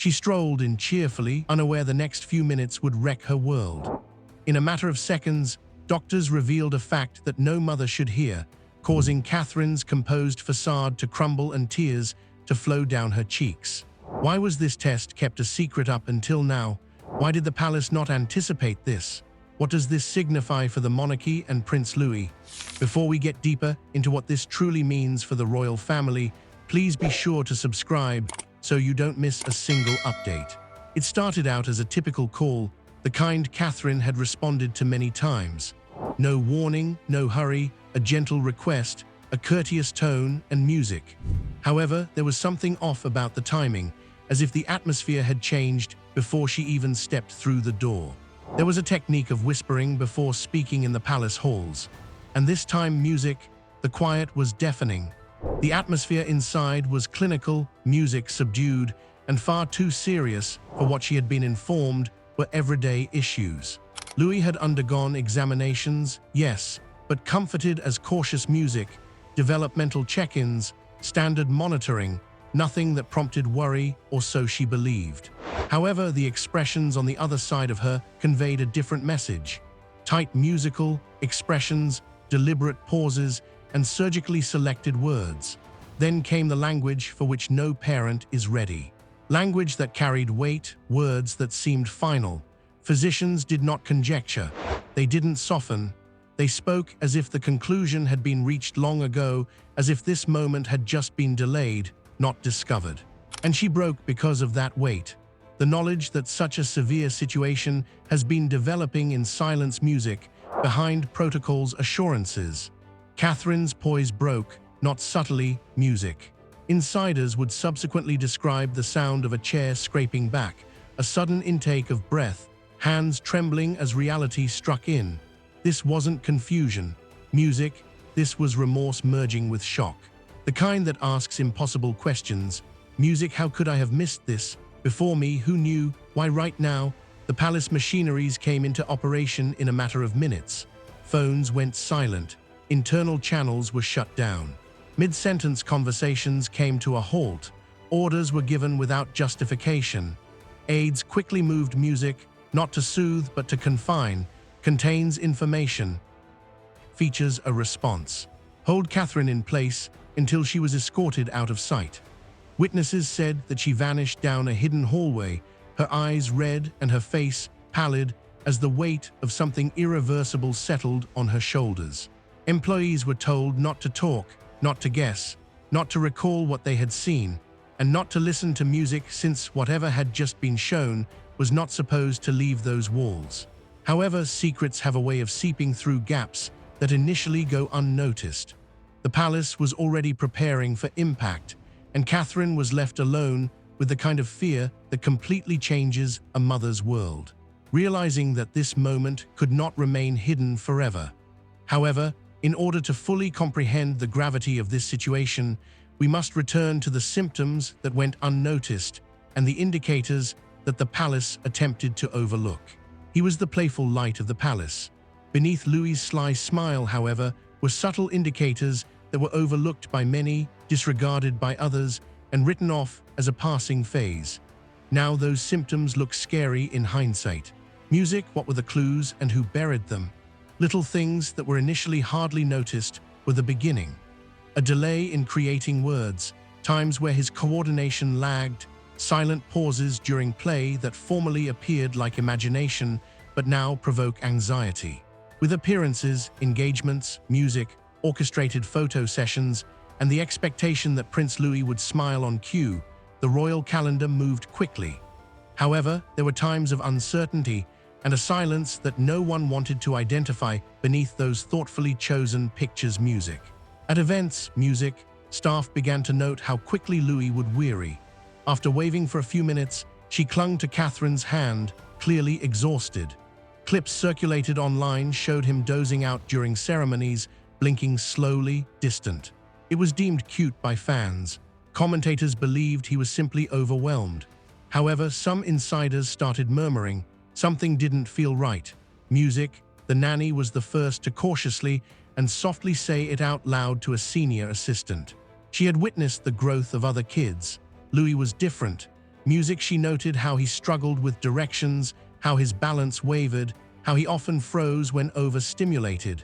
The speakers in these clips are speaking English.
She strolled in cheerfully, unaware the next few minutes would wreck her world. In a matter of seconds, doctors revealed a fact that no mother should hear, causing Catherine's composed facade to crumble and tears to flow down her cheeks. Why was this test kept a secret up until now? Why did the palace not anticipate this? What does this signify for the monarchy and Prince Louis? Before we get deeper into what this truly means for the royal family, please be sure to subscribe so you don't miss a single update. It started out as a typical call, the kind Catherine had responded to many times. No warning, no hurry, a gentle request, a courteous tone and music. However, there was something off about the timing, as if the atmosphere had changed before she even stepped through the door. There was a technique of whispering before speaking in the palace halls, and this time the quiet was deafening. The atmosphere inside was clinical, music subdued, and far too serious for what she had been informed were everyday issues. Louis had undergone examinations, yes, but comforted as cautious music, developmental check-ins, standard monitoring, nothing that prompted worry, or so she believed. However, the expressions on the other side of her conveyed a different message. Tight musical expressions, deliberate pauses, and surgically selected words. Then came the language for which no parent is ready. Language that carried weight, words that seemed final. Physicians did not conjecture. They didn't soften. They spoke as if the conclusion had been reached long ago, as if this moment had just been delayed, not discovered. And she broke because of that weight. The knowledge that such a severe situation has been developing in silence music, behind protocol's assurances. Catherine's poise broke, not subtly, music. Insiders would subsequently describe the sound of a chair scraping back, a sudden intake of breath, hands trembling as reality struck in. This wasn't confusion, music, this was remorse merging with shock. The kind that asks impossible questions. Music, how could I have missed this? Before me, who knew? Why right now? The palace machineries came into operation in a matter of minutes. Phones went silent. Internal channels were shut down. Mid-sentence conversations came to a halt. Orders were given without justification. Aides quickly moved music, not to soothe but to confine, contains information, features a response. Hold Catherine in place until she was escorted out of sight. Witnesses said that she vanished down a hidden hallway, her eyes red and her face pallid as the weight of something irreversible settled on her shoulders. Employees were told not to talk, not to guess, not to recall what they had seen, and not to listen to music since whatever had just been shown was not supposed to leave those walls. However, secrets have a way of seeping through gaps that initially go unnoticed. The palace was already preparing for impact, and Catherine was left alone with the kind of fear that completely changes a mother's world, realizing that this moment could not remain hidden forever. However, in order to fully comprehend the gravity of this situation, we must return to the symptoms that went unnoticed and the indicators that the palace attempted to overlook. He was the playful light of the palace. Beneath Louis's sly smile, however, were subtle indicators that were overlooked by many, disregarded by others, and written off as a passing phase. Now those symptoms look scary in hindsight. Music, what were the clues and who buried them? Little things that were initially hardly noticed were the beginning. A delay in creating words, times where his coordination lagged, silent pauses during play that formerly appeared like imagination but now provoke anxiety. With appearances, engagements, music, orchestrated photo sessions, and the expectation that Prince Louis would smile on cue, the royal calendar moved quickly. However, there were times of uncertainty and a silence that no one wanted to identify beneath those thoughtfully chosen pictures. Music. At events, music, staff began to note how quickly Louis would weary. After waving for a few minutes, she clung to Catherine's hand, clearly exhausted. Clips circulated online showed him dozing out during ceremonies, blinking slowly, distant. It was deemed cute by fans. Commentators believed he was simply overwhelmed. However, some insiders started murmuring, something didn't feel right. Music, the nanny was the first to cautiously and softly say it out loud to a senior assistant. She had witnessed the growth of other kids. Louis was different. Music, she noted how he struggled with directions, how his balance wavered, how he often froze when overstimulated.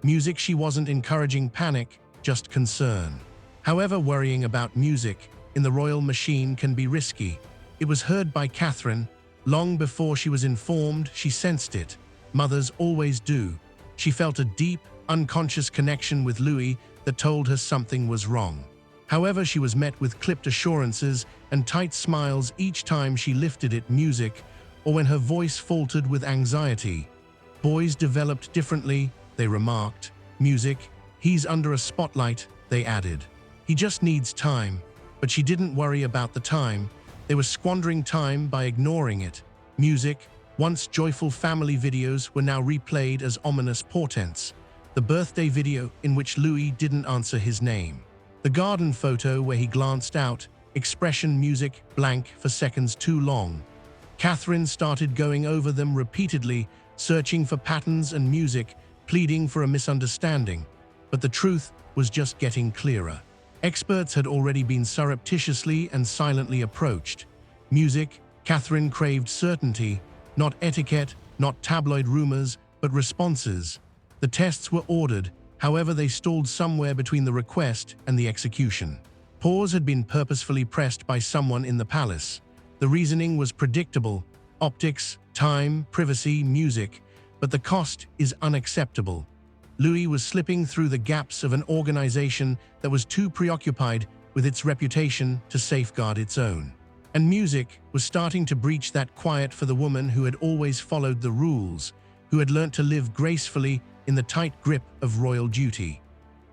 Music, she wasn't encouraging panic, just concern. However, worrying about music in the royal machine can be risky. It was heard by Catherine. Long before she was informed, she sensed it. Mothers always do. She felt a deep, unconscious connection with Louis that told her something was wrong. However, she was met with clipped assurances and tight smiles each time she lifted it music, or when her voice faltered with anxiety. Boys developed differently, they remarked. Music, he's under a spotlight, they added. He just needs time. But she didn't worry about the time. They were squandering time by ignoring it. Music, once joyful family videos, were now replayed as ominous portents. The birthday video in which Louis didn't answer his name. The garden photo where he glanced out, expression music blank for seconds too long. Catherine started going over them repeatedly, searching for patterns and music, pleading for a misunderstanding. But the truth was just getting clearer. Experts had already been surreptitiously and silently approached. Music, Catherine craved certainty, not etiquette, not tabloid rumors, but responses. The tests were ordered, however they stalled somewhere between the request and the execution. Pause had been purposefully pressed by someone in the palace. The reasoning was predictable: optics, time, privacy, music, but the cost is unacceptable. Louis was slipping through the gaps of an organization that was too preoccupied with its reputation to safeguard its own. And music was starting to breach that quiet for the woman who had always followed the rules, who had learnt to live gracefully in the tight grip of royal duty.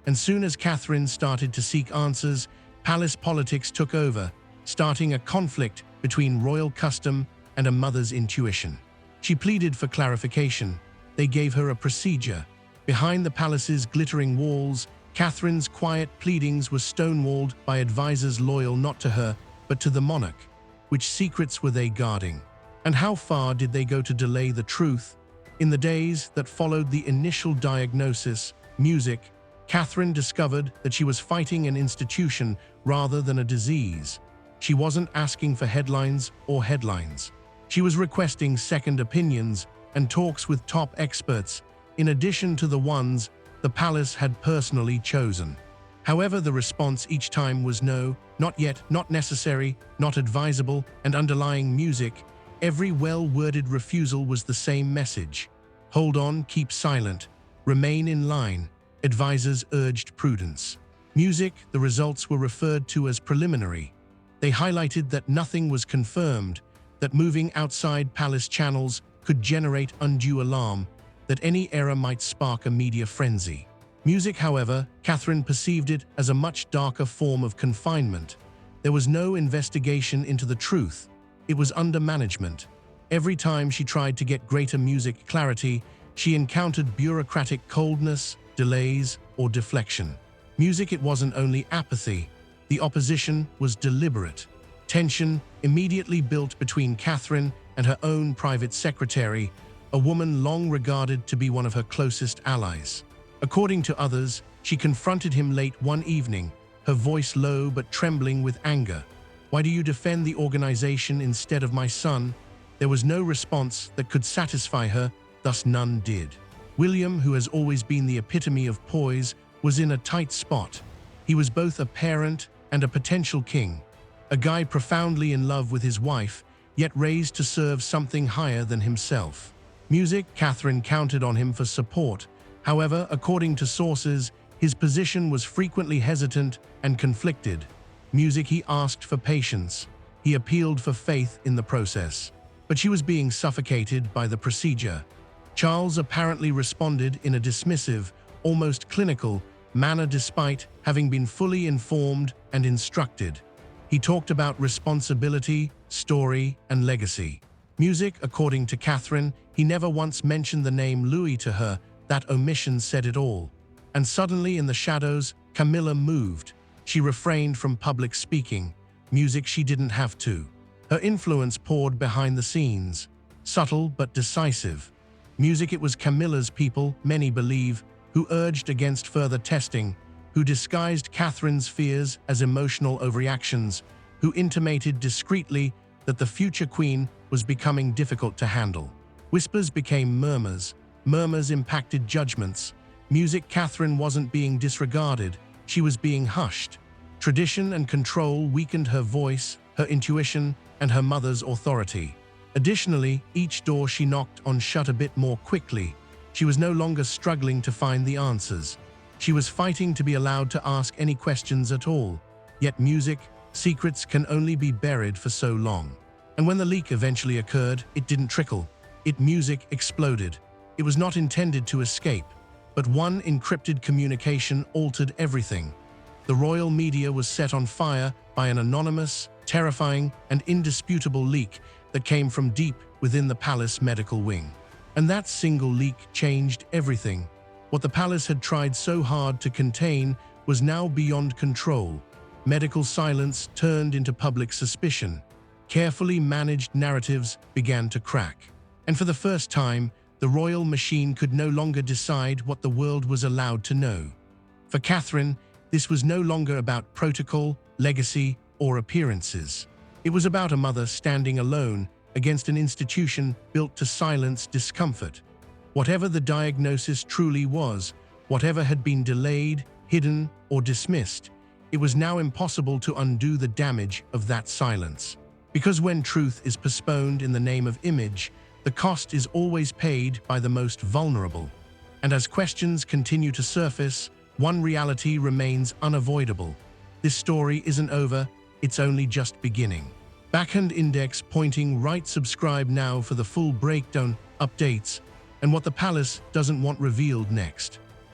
And soon as Catherine started to seek answers, palace politics took over, starting a conflict between royal custom and a mother's intuition. She pleaded for clarification. They gave her a procedure. Behind the palace's glittering walls, Catherine's quiet pleadings were stonewalled by advisors loyal not to her, but to the monarch. Which secrets were they guarding? And how far did they go to delay the truth? In the days that followed the initial diagnosis, music, Catherine discovered that she was fighting an institution rather than a disease. She wasn't asking for headlines or headlines. She was requesting second opinions and talks with top experts, in addition to the ones the palace had personally chosen. However, the response each time was no, not yet, not necessary, not advisable, and underlying music, every well-worded refusal was the same message. Hold on, keep silent, remain in line. Advisors urged prudence. Music, the results were referred to as preliminary. They highlighted that nothing was confirmed, that moving outside palace channels could generate undue alarm, that any error might spark a media frenzy. Music, however, Catherine perceived it as a much darker form of confinement. There was no investigation into the truth. It was under management. Every time she tried to get greater music clarity, she encountered bureaucratic coldness, delays, or deflection. Music, it wasn't only apathy. The opposition was deliberate. Tension immediately built between Catherine and her own private secretary, a woman long regarded to be one of her closest allies. According to others, she confronted him late one evening, her voice low but trembling with anger. "Why do you defend the organization instead of my son?" There was no response that could satisfy her, thus none did. William, who has always been the epitome of poise, was in a tight spot. He was both a parent and a potential king, a guy profoundly in love with his wife, yet raised to serve something higher than himself. Music, Catherine counted on him for support. However, according to sources, his position was frequently hesitant and conflicted. Music, he asked for patience. He appealed for faith in the process. But she was being suffocated by the procedure. Charles apparently responded in a dismissive, almost clinical, manner despite having been fully informed and instructed. He talked about responsibility, story, and legacy. Music, according to Catherine, he never once mentioned the name Louis to her. That omission said it all. And suddenly, in the shadows, Camilla moved. She refrained from public speaking. Music, she didn't have to. Her influence poured behind the scenes, subtle but decisive. Music, it was Camilla's people, many believe, who urged against further testing, who disguised Catherine's fears as emotional overreactions, who intimated discreetly that the future queen was becoming difficult to handle. Whispers became murmurs. Murmurs impacted judgments. Music Catherine wasn't being disregarded, she was being hushed. Tradition and control weakened her voice, her intuition, and her mother's authority. Additionally, each door she knocked on shut a bit more quickly. She was no longer struggling to find the answers. She was fighting to be allowed to ask any questions at all. Yet music, secrets can only be buried for so long. And when the leak eventually occurred, it didn't trickle. Music exploded. It was not intended to escape, but one encrypted communication altered everything. The royal media was set on fire by an anonymous, terrifying, and indisputable leak that came from deep within the palace medical wing. And that single leak changed everything. What the palace had tried so hard to contain was now beyond control. Medical silence turned into public suspicion. Carefully managed narratives began to crack. And for the first time, the royal machine could no longer decide what the world was allowed to know. For Catherine, this was no longer about protocol, legacy, or appearances. It was about a mother standing alone against an institution built to silence discomfort. Whatever the diagnosis truly was, whatever had been delayed, hidden, or dismissed, it was now impossible to undo the damage of that silence. Because when truth is postponed in the name of image, the cost is always paid by the most vulnerable. And as questions continue to surface, one reality remains unavoidable. This story isn't over, it's only just beginning. Backhand index pointing right. Subscribe now for the full breakdown, updates, and what the palace doesn't want revealed next.